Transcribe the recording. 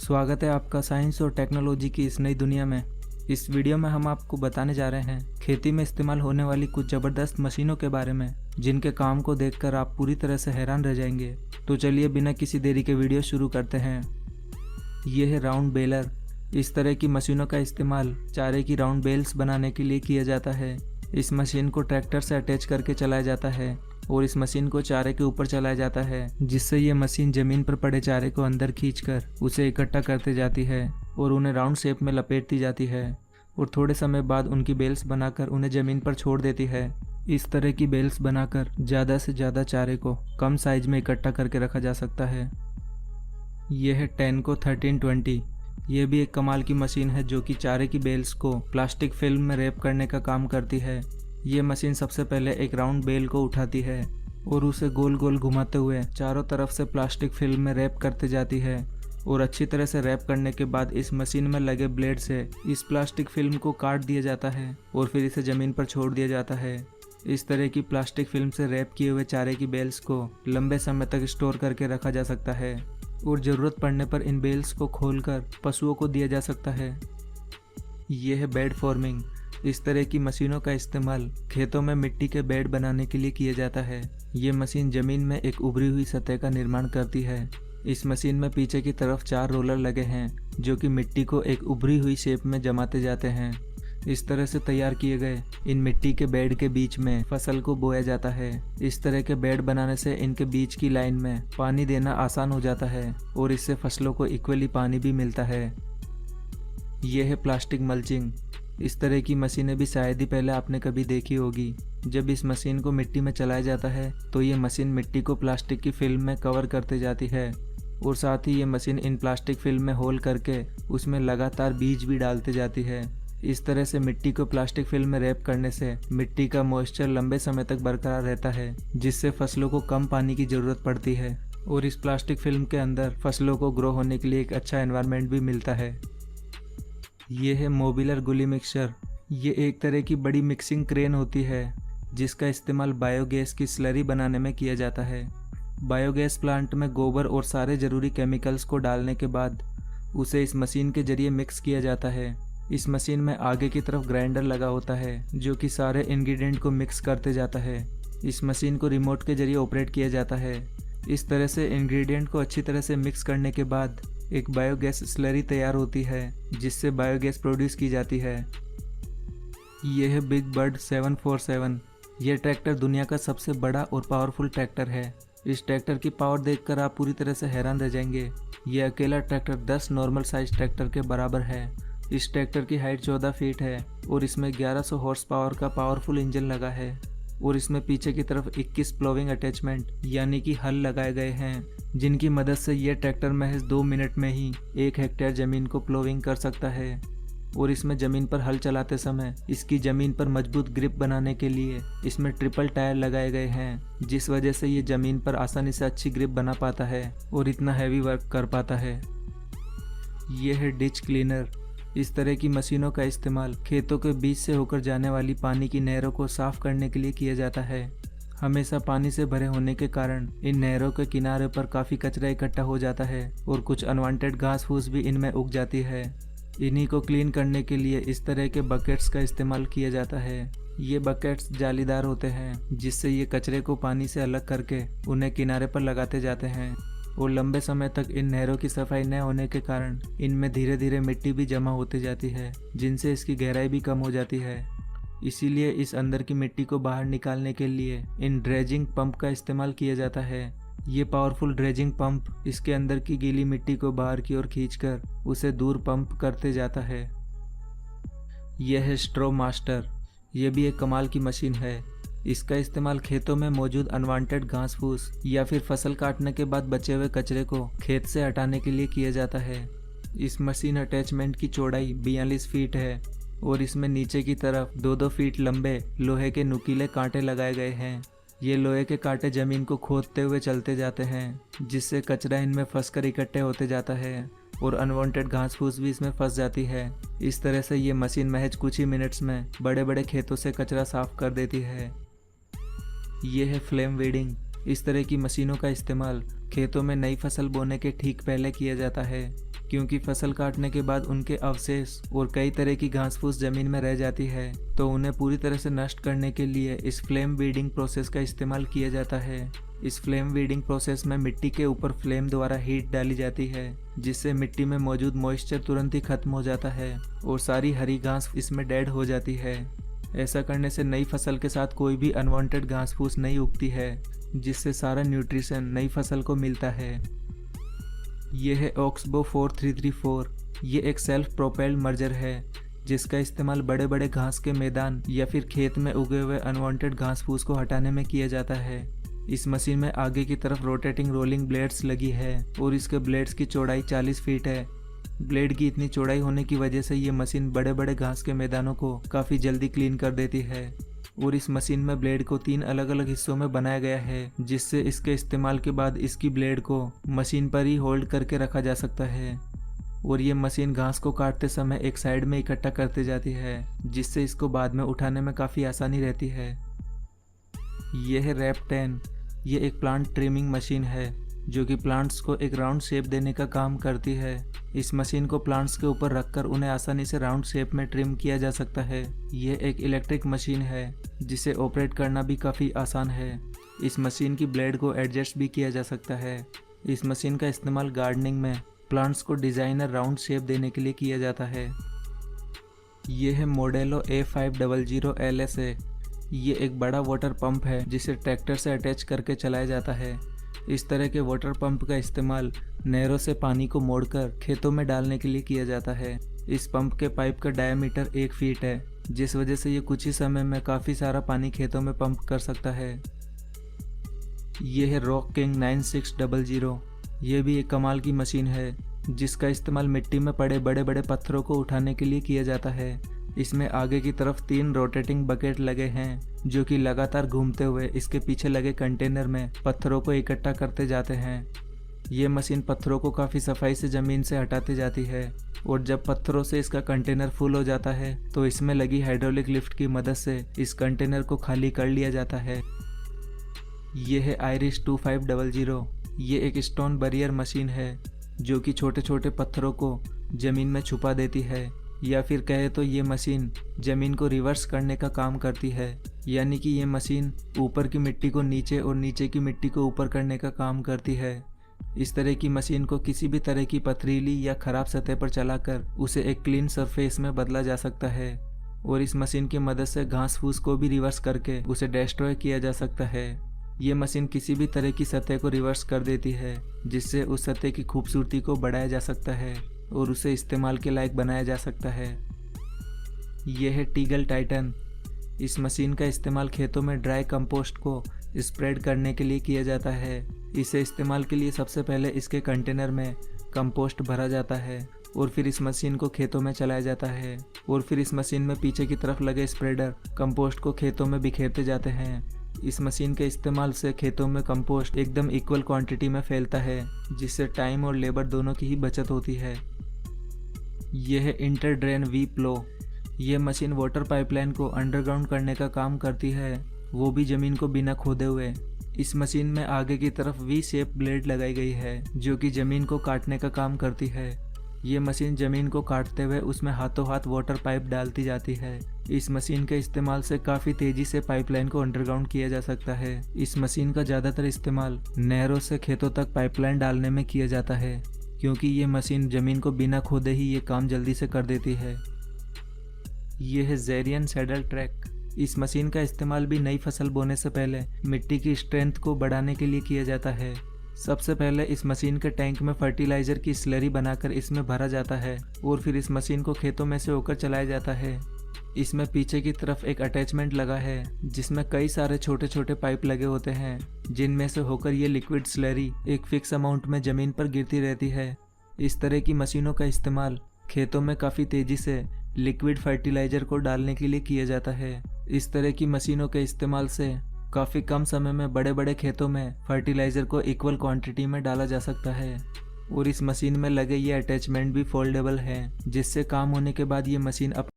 स्वागत है आपका साइंस और टेक्नोलॉजी की इस नई दुनिया में। इस वीडियो में हम आपको बताने जा रहे हैं खेती में इस्तेमाल होने वाली कुछ ज़बरदस्त मशीनों के बारे में, जिनके काम को देखकर आप पूरी तरह से हैरान रह जाएंगे। तो चलिए बिना किसी देरी के वीडियो शुरू करते हैं। ये है राउंड बेलर। इस तरह की मशीनों का इस्तेमाल चारे की राउंड बेल्स बनाने के लिए किया जाता है। इस मशीन को ट्रैक्टर से अटैच करके चलाया जाता है और इस मशीन को चारे के ऊपर चलाया जाता है, जिससे ये मशीन जमीन पर पड़े चारे को अंदर खींचकर उसे इकट्ठा करते जाती है और उन्हें राउंड शेप में लपेटती जाती है और थोड़े समय बाद उनकी बेल्स बनाकर उन्हें जमीन पर छोड़ देती है। इस तरह की बेल्स बनाकर ज़्यादा से ज़्यादा चारे को कम साइज में इकट्ठा करके रखा जा सकता है। यह है टेनको 1320। ये भी एक कमाल की मशीन है जो कि चारे की बेल्स को प्लास्टिक फिल्म में रैप करने का काम करती है। ये मशीन सबसे पहले एक राउंड बेल को उठाती है और उसे गोल गोल घुमाते हुए चारों तरफ से प्लास्टिक फिल्म में रैप करते जाती है और अच्छी तरह से रैप करने के बाद इस मशीन में लगे ब्लेड से इस प्लास्टिक फिल्म को काट दिया जाता है और फिर इसे ज़मीन पर छोड़ दिया जाता है। इस तरह की प्लास्टिक फिल्म से रैप किए हुए चारे की बेल्स को लंबे समय तक स्टोर करके रखा जा सकता है और ज़रूरत पड़ने पर इन बेल्स को खोलकर पशुओं को दिया जा सकता है। यह है बेड फॉर्मिंग। इस तरह की मशीनों का इस्तेमाल खेतों में मिट्टी के बेड बनाने के लिए किया जाता है। ये मशीन ज़मीन में एक उभरी हुई सतह का निर्माण करती है। इस मशीन में पीछे की तरफ 4 रोलर लगे हैं जो कि मिट्टी को एक उभरी हुई शेप में जमाते जाते हैं। इस तरह से तैयार किए गए इन मिट्टी के बेड के बीच में फसल को बोया जाता है। इस तरह के बेड बनाने से इनके बीच की लाइन में पानी देना आसान हो जाता है और इससे फसलों को इक्वली पानी भी मिलता है। यह है प्लास्टिक मल्चिंग। इस तरह की मशीनें भी शायद ही पहले आपने कभी देखी होगी। जब इस मशीन को मिट्टी में चलाया जाता है तो ये मशीन मिट्टी को प्लास्टिक की फिल्म में कवर करते जाती है और साथ ही ये मशीन इन प्लास्टिक फिल्म में होल करके उसमें लगातार बीज भी डालते जाती है। इस तरह से मिट्टी को प्लास्टिक फिल्म में रैप करने से मिट्टी का मॉइस्चर लंबे समय तक बरकरार रहता है, जिससे फसलों को कम पानी की ज़रूरत पड़ती है और इस प्लास्टिक फिल्म के अंदर फसलों को ग्रो होने के लिए एक अच्छा एनवायरनमेंट भी मिलता है। ये है मोबिलर गुली मिक्सचर। ये एक तरह की बड़ी मिक्सिंग क्रेन होती है जिसका इस्तेमाल बायोगैस की स्लरी बनाने में किया जाता है। बायोगैस प्लांट में गोबर और सारे ज़रूरी केमिकल्स को डालने के बाद उसे इस मशीन के जरिए मिक्स किया जाता है। इस मशीन में आगे की तरफ ग्राइंडर लगा होता है जो कि सारे इंग्रेडिएंट को मिक्स करते जाता है। इस मशीन को रिमोट के जरिए ऑपरेट किया जाता है। इस तरह से इंग्रेडिएंट को अच्छी तरह से मिक्स करने के बाद एक बायोगैस स्लरी तैयार होती है जिससे बायोगैस प्रोड्यूस की जाती है। यह है बिग बर्ड 747। यह ट्रैक्टर दुनिया का सबसे बड़ा और पावरफुल ट्रैक्टर है। इस ट्रैक्टर की पावर देखकर आप पूरी तरह से हैरान रह जाएंगे। यह अकेला ट्रैक्टर 10 नॉर्मल साइज ट्रैक्टर के बराबर है। इस ट्रैक्टर की हाइट 14 फीट है और इसमें 1100 हॉर्स पावर का पावरफुल इंजन लगा है और इसमें पीछे की तरफ 21 प्लोविंग अटैचमेंट यानी कि हल लगाए गए हैं, जिनकी मदद से यह ट्रैक्टर महज 2 मिनट में ही 1 हेक्टेयर ज़मीन को प्लोविंग कर सकता है। और इसमें ज़मीन पर हल चलाते समय इसकी ज़मीन पर मजबूत ग्रिप बनाने के लिए इसमें ट्रिपल टायर लगाए गए हैं, जिस वजह से ये ज़मीन पर आसानी से अच्छी ग्रिप बना पाता है और इतना हैवी वर्क कर पाता है। यह है डिच क्लीनर। इस तरह की मशीनों का इस्तेमाल खेतों के बीच से होकर जाने वाली पानी की नहरों को साफ करने के लिए किया जाता है। हमेशा पानी से भरे होने के कारण इन नहरों के किनारे पर काफ़ी कचरा इकट्ठा हो जाता है और कुछ अनवांटेड घास फूस भी इनमें उग जाती है। इन्हीं को क्लीन करने के लिए इस तरह के बकेट्स का इस्तेमाल किया जाता है। ये बकेट्स जालीदार होते हैं जिससे ये कचरे को पानी से अलग करके उन्हें किनारे पर लगाते जाते हैं और लंबे समय तक इन नहरों की सफाई न होने के कारण इनमें धीरे धीरे मिट्टी भी जमा होती जाती है, जिनसे इसकी गहराई भी कम हो जाती है। इसीलिए इस अंदर की मिट्टी को बाहर निकालने के लिए इन ड्रेजिंग पंप का इस्तेमाल किया जाता है। ये पावरफुल ड्रेजिंग पंप इसके अंदर की गीली मिट्टी को बाहर की ओर खींचकर उसे दूर पंप करते जाता है। यह है स्ट्रॉ मास्टर। यह भी एक कमाल की मशीन है। इसका इस्तेमाल खेतों में मौजूद अनवांटेड घास फूस या फिर फसल काटने के बाद बचे हुए कचरे को खेत से हटाने के लिए किया जाता है। इस मशीन अटैचमेंट की चौड़ाई 42 फीट है और इसमें नीचे की तरफ 2-2 फीट लंबे लोहे के नुकीले कांटे लगाए गए हैं। ये लोहे के कांटे जमीन को खोदते हुए चलते जाते हैं, जिससे कचरा इनमें फंसकर इकट्ठे होते जाता है और अनवांटेड घास फूस भी इसमें फंस जाती है। इस तरह से ये मशीन महज कुछ ही मिनट्स में बड़े बड़े खेतों से कचरा साफ कर देती है। ये है फ्लेम वीडिंग। इस तरह की मशीनों का इस्तेमाल खेतों में नई फसल बोने के ठीक पहले किया जाता है। क्योंकि फसल काटने के बाद उनके अवशेष और कई तरह की घास फूस जमीन में रह जाती है, तो उन्हें पूरी तरह से नष्ट करने के लिए इस फ्लेम वीडिंग प्रोसेस का इस्तेमाल किया जाता है। इस फ्लेम वीडिंग प्रोसेस में मिट्टी के ऊपर फ्लेम द्वारा हीट डाली जाती है, जिससे मिट्टी में मौजूद मॉइस्चर तुरंत ही खत्म हो जाता है और सारी हरी घास इसमें डेड हो जाती है। ऐसा करने से नई फसल के साथ कोई भी अनवांटेड घास फूस नहीं उगती है, जिससे सारा न्यूट्रिशन नई फसल को मिलता है। ये है ऑक्सबो 4334। ये एक सेल्फ प्रोपेल्ड मर्जर है, जिसका इस्तेमाल बड़े बड़े घास के मैदान या फिर खेत में उगे हुए अनवांटेड घास फूस को हटाने में किया जाता है। इस मशीन में आगे की तरफ रोटेटिंग रोलिंग ब्लेड्स लगी है और इसके ब्लेड्स की चौड़ाई 40 फीट है। ब्लेड की इतनी चौड़ाई होने की वजह से ये मशीन बड़े बड़े घास के मैदानों को काफ़ी जल्दी क्लीन कर देती है। और इस मशीन में ब्लेड को 3 अलग अलग हिस्सों में बनाया गया है, जिससे इसके इस्तेमाल के बाद इसकी ब्लेड को मशीन पर ही होल्ड करके रखा जा सकता है। और ये मशीन घास को काटते समय एक साइड में इकट्ठा करते जाती है, जिससे इसको बाद में उठाने में काफ़ी आसानी रहती है। यह है रैप 10। ये एक प्लांट ट्रिमिंग मशीन है, जो कि प्लांट्स को एक राउंड शेप देने का काम करती है। इस मशीन को प्लांट्स के ऊपर रखकर उन्हें आसानी से राउंड शेप में ट्रिम किया जा सकता है। यह एक इलेक्ट्रिक मशीन है, जिसे ऑपरेट करना भी काफ़ी आसान है। इस मशीन की ब्लेड को एडजस्ट भी किया जा सकता है। इस मशीन का इस्तेमाल गार्डनिंग में प्लांट्स को डिज़ाइनर राउंड शेप देने के लिए किया जाता है। यह है मॉडेलो A500 LSA। ये एक बड़ा वाटर पंप है, जिसे ट्रैक्टर से अटैच करके चलाया जाता है। इस तरह के वाटर पंप का इस्तेमाल नहरों से पानी को मोड़कर खेतों में डालने के लिए किया जाता है। इस पंप के पाइप का डायमीटर 1 फीट है, जिस वजह से ये कुछ ही समय में काफ़ी सारा पानी खेतों में पंप कर सकता है। ये है रॉक किंग 9600। ये भी एक कमाल की मशीन है, जिसका इस्तेमाल मिट्टी में पड़े बड़े बड़े पत्थरों को उठाने के लिए किया जाता है। इसमें आगे की तरफ 3 रोटेटिंग बकेट लगे हैं, जो कि लगातार घूमते हुए इसके पीछे लगे कंटेनर में पत्थरों को इकट्ठा करते जाते हैं। ये मशीन पत्थरों को काफ़ी सफाई से ज़मीन से हटाती जाती है, और जब पत्थरों से इसका कंटेनर फुल हो जाता है, तो इसमें लगी हाइड्रोलिक लिफ्ट की मदद से इस कंटेनर को खाली कर लिया जाता है। ये है आयरिश 2500। ये एक स्टोन बैरियर मशीन है, जो कि छोटे छोटे पत्थरों को ज़मीन में छुपा देती है, या फिर कहे तो ये मशीन ज़मीन को रिवर्स करने का काम करती है। यानी कि ये मशीन ऊपर की मिट्टी को नीचे और नीचे की मिट्टी को ऊपर करने का काम करती है। इस तरह की मशीन को किसी भी तरह की पथरीली या ख़राब सतह पर चलाकर उसे एक क्लीन सरफेस में बदला जा सकता है, और इस मशीन की मदद से घास फूस को भी रिवर्स करके उसे डिस्ट्रॉय किया जा सकता है। ये मशीन किसी भी तरह की सतह को रिवर्स कर देती है, जिससे उस सतह की खूबसूरती को बढ़ाया जा सकता है और उसे इस्तेमाल के लायक बनाया जा सकता है। यह है टीगल टाइटन। इस मशीन का इस्तेमाल खेतों में ड्राई कंपोस्ट को स्प्रेड करने के लिए किया जाता है। इसे इस्तेमाल के लिए सबसे पहले इसके कंटेनर में कंपोस्ट भरा जाता है, और फिर इस मशीन को खेतों में चलाया जाता है, और फिर इस मशीन में पीछे की तरफ लगे स्प्रेडर कंपोस्ट को खेतों में बिखेरते जाते हैं। इस मशीन के इस्तेमाल से खेतों में कंपोस्ट एकदम इक्वल क्वांटिटी में फैलता है, जिससे टाइम और लेबर दोनों की ही बचत होती है। यह है इंटर ड्रेन वी प्लो। यह मशीन वाटर पाइपलाइन को अंडरग्राउंड करने का काम करती है, वो भी ज़मीन को बिना खोदे हुए। इस मशीन में आगे की तरफ वी शेप ब्लेड लगाई गई है, जो कि ज़मीन को काटने का काम करती है। ये मशीन ज़मीन को काटते हुए उसमें हाथों हाथ वाटर पाइप डालती जाती है। इस मशीन के इस्तेमाल से काफ़ी तेज़ी से पाइपलाइन को अंडरग्राउंड किया जा सकता है। इस मशीन का ज़्यादातर इस्तेमाल नहरों से खेतों तक पाइपलाइन डालने में किया जाता है, क्योंकि ये मशीन ज़मीन को बिना खोदे ही ये काम जल्दी से कर देती है। ये है ज़ेरियन सैडल ट्रैक। इस मशीन का इस्तेमाल भी नई फसल बोने से पहले मिट्टी की स्ट्रेंथ को बढ़ाने के लिए किया जाता है। सबसे पहले इस मशीन के टैंक में फर्टिलाइज़र की स्लरी बनाकर इसमें भरा जाता है, और फिर इस मशीन को खेतों में से होकर चलाया जाता है। इसमें पीछे की तरफ एक अटैचमेंट लगा है, जिसमें कई सारे छोटे छोटे पाइप लगे होते हैं, जिनमें से होकर ये लिक्विड स्लरी एक फिक्स अमाउंट में ज़मीन पर गिरती रहती है। इस तरह की मशीनों का इस्तेमाल खेतों में काफ़ी तेज़ी से लिक्विड फर्टिलाइज़र को डालने के लिए किया जाता है। इस तरह की मशीनों के इस्तेमाल से काफ़ी कम समय में बड़े बड़े खेतों में फर्टिलाइज़र को इक्वल क्वांटिटी में डाला जा सकता है। और इस मशीन में लगे ये अटैचमेंट भी फोल्डेबल हैं, जिससे काम होने के बाद ये मशीन